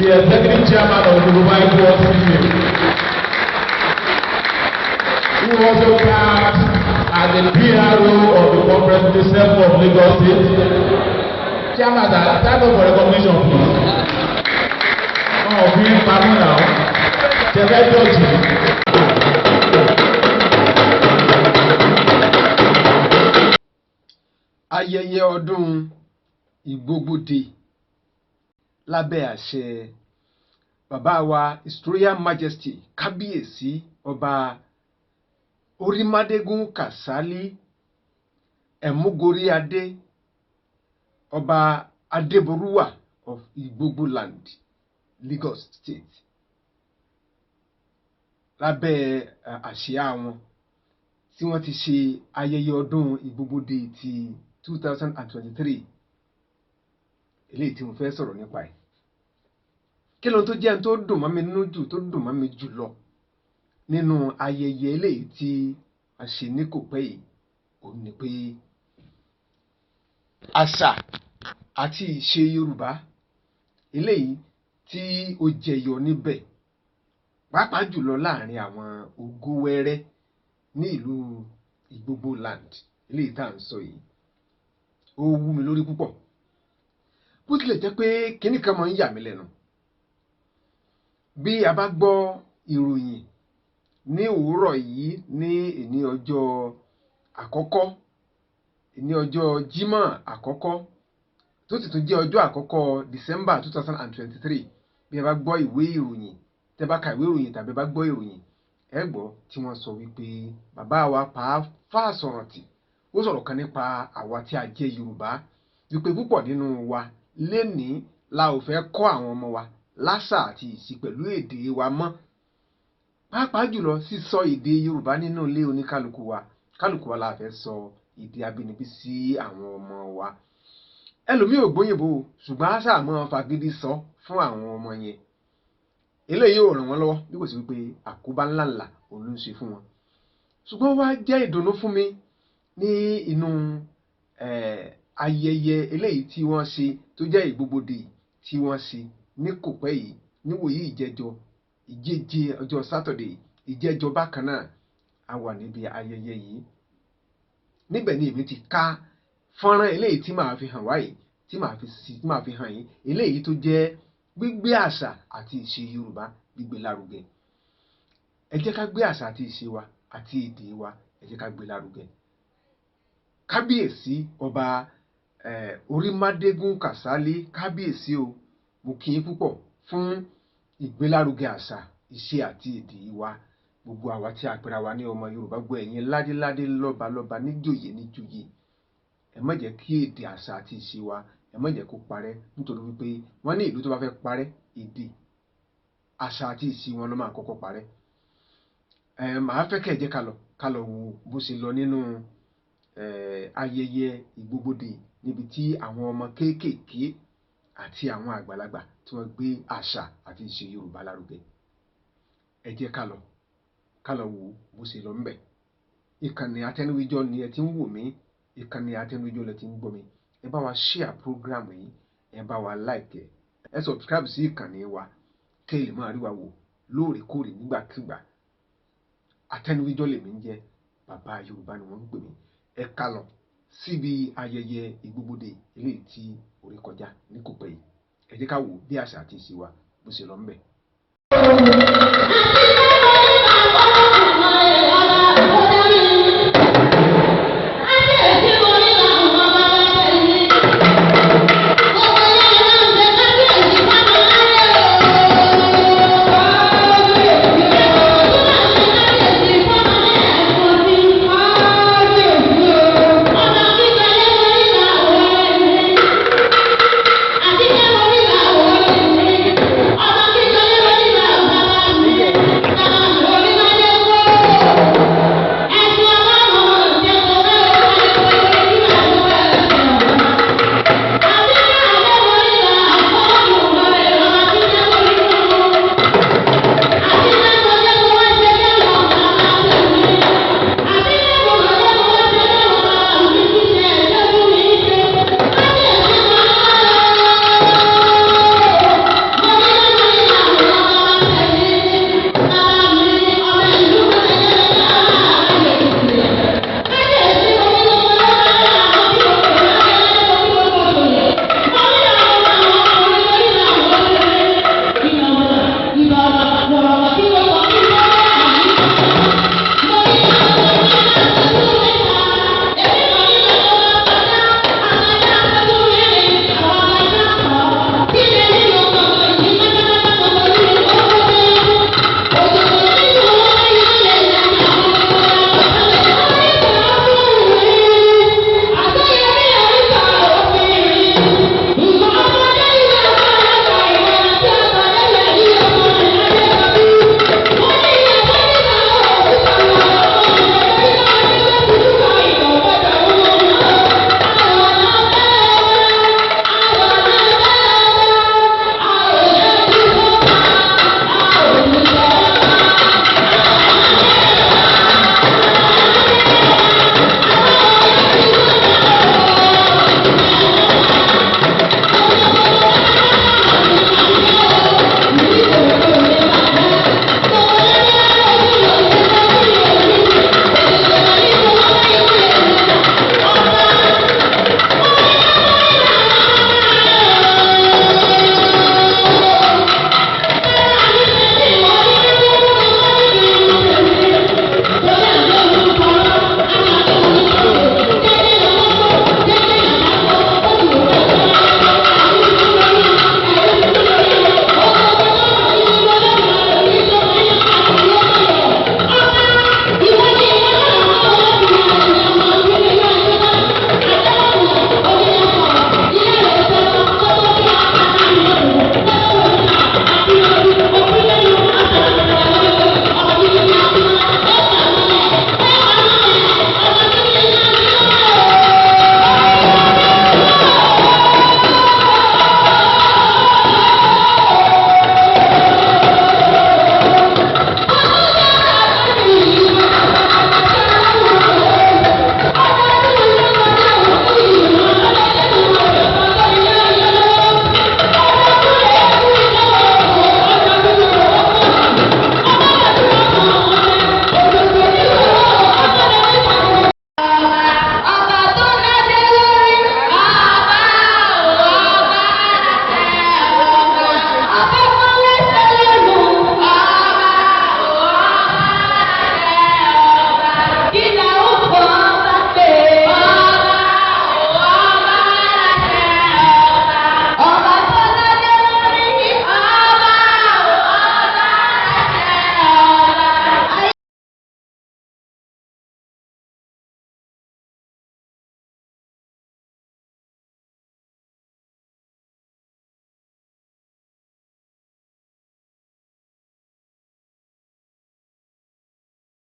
The executive chairman of the Winrinwinrin who also serves as the PRO of the Comprehensive Center of Lagos State. Chairman, stand up for recognition, please. Oh, we are coming now. Ayẹyẹ ọdún Igbogbo lábẹ́ àṣẹ bàbá wa His Royal Majesty kábíyèsí ọba Orímádégún Kàsálí Ẹ̀múgoríadé ọba Adébọrúwà of Igbogbo land, Lagos State. Lábẹ́ àṣẹ wọn tí wọ́n ti ṣe ayẹyẹ ọdún Igbogbo ti 2023 eléyìí tí mo fẹ́ sọ̀rọ̀ nípa ẹ̀. Kí ló tó jẹ́ n tó dùn mọ́ mi nínú jù tó dùn mọ́ mi jù lọ nínú ayẹyẹ eléyìí tí a ṣe ní kò pẹ́ yìí òun ni pé àṣà àti ìṣe Yorùbá eléyìí tí ó jẹyọ níbẹ̀ pàápàá jùlọ láàrin àwọn Ògówẹ́rẹ́ ní ìlú Igbogbo land eléyìí tá à ń sọ yìí ó wú mi lórí púpọ̀. Bó tilẹ̀ jẹ́ pé kíní kan máa ń yà mí lẹ́nu bí a bá gbọ́ ìròyìn ní òwúrọ̀ yìí ní ọjọ́ àkọ́kọ́ ní ọjọ́ Jímọ̀ àkọ́kọ́ tó sì tún jẹ́ ọjọ́ àkọ́kọ́ December 2023 bí a bá gbọ́ ìwé ìròyìn tẹ́ bá ka ìwé ìròyìn tàbí bá gbọ́ ìròyìn ẹ gbọ́ tí wọ́n sọ wípé bàbá wa Fásọ̀rántì ó sọ̀rọ̀ kan nípa àwa tí a jẹ́ Yorùbá wípé púpọ̀ nínú wa lénìí la ò fẹ́ kọ́ àwọn ọmọ wa láṣà àti ìṣe pẹ̀lú èdè wa mọ́, pàápàá jùlọ sísọ èdè Yorùbá nínú ilé oníkálukú wa la fẹ́ sọ èdè abínibí sí àwọn ọmọ wa. Ẹlòmíì ò gbóyìnbó ṣùgbọ́n àṣà máa fagídí sọ fún àwọn ọmọ yẹn. Eléyìí ò ràn wọ́n lọ́wọ́ bí kò sí wípé àkóbá ńláńlá òun ló ń ṣe fún wọn. Ṣùgbọ́n wá jẹ́ ìdùnnú fún mi ní inú ayẹyẹ eléyìí tí wọ́n ṣe tó jẹ́ Igbogbo tí wọ́n ṣe ní kò pẹ́ yìí níwòyí ìjẹjẹ ọjọ́ Saturday ìjẹjọ bákan náà a wà níbi ayẹyẹ yìí. Níbẹ̀ ni èmi ti ká fọ́nrán eléyìí tí màá fi hàn wáyìí tí màá fi hàn yín eléyìí tó jẹ́ gbígbé àṣà àti ìṣe Yorùbá gbígbé lárugẹ. Ẹ jẹ́ ká gbé àṣà àti ìṣe wa àti èdè wa ẹ jẹ́ ká gbé lárugẹ. Kábíyèsí ọba Orímádégún Kàsálí kábíyèsí o, mo kí yín púpọ̀ fún ìgbélárugẹ àṣà ìṣe àti èdè wa. Gbogbo àwa tí a pera wa ní ọmọ Yorùbá gbọ́ ẹ̀yin ládéládé lọ́balọ́ba níjòyè níjòyè ẹ má jẹ́ kí èdè àṣà àti ìṣe wa ẹ má jẹ́ kó parẹ́ nítorí wípé wọ́n ní ìlú tó bá fẹ́ parẹ́ èdè àṣà àti ìṣe wọn ló máa kọ́kọ́ parẹ́. Màá fẹ́ kẹ́ ẹ jẹ́ ká lọ wo bó ṣe lọ nínú ayẹyẹ Igbogbo níbi tí àwọn ọmọ kéékèèké àti àwọn àgbàlagbà tí wọ́n gbé àṣà àti ìṣe Yorùbá lárugẹ. Ẹ jẹ́ ká lọ wo bó ṣe lọ ńbẹ̀. Ìkànnì Atẹ́niwíjọ́ ni ẹ ti ń wò mí, ìkànnì Atẹ́niwíjọ́ lẹ ti ń gbọ́ mi. Ẹ bá wa share program yìí, ẹ bá wa like ẹ subscribe sí ìkànnì wa kẹ́ ẹ lè máa rí wa wò lóòrèkóòrè nígbàkigbà. Atẹ́niwíjọ́ lèmi ń jẹ́, bàbá Yorùbá ni wọ́n ń pè mí. Ẹ ká lọ síbi ayẹyẹ Igbogbo eléyìí tí ó rí kọjá ní kò pẹ́ yìí. Ẹ jẹ́ ká wò bí àṣà àti ìṣe wa bó ṣe lọ ńbẹ̀.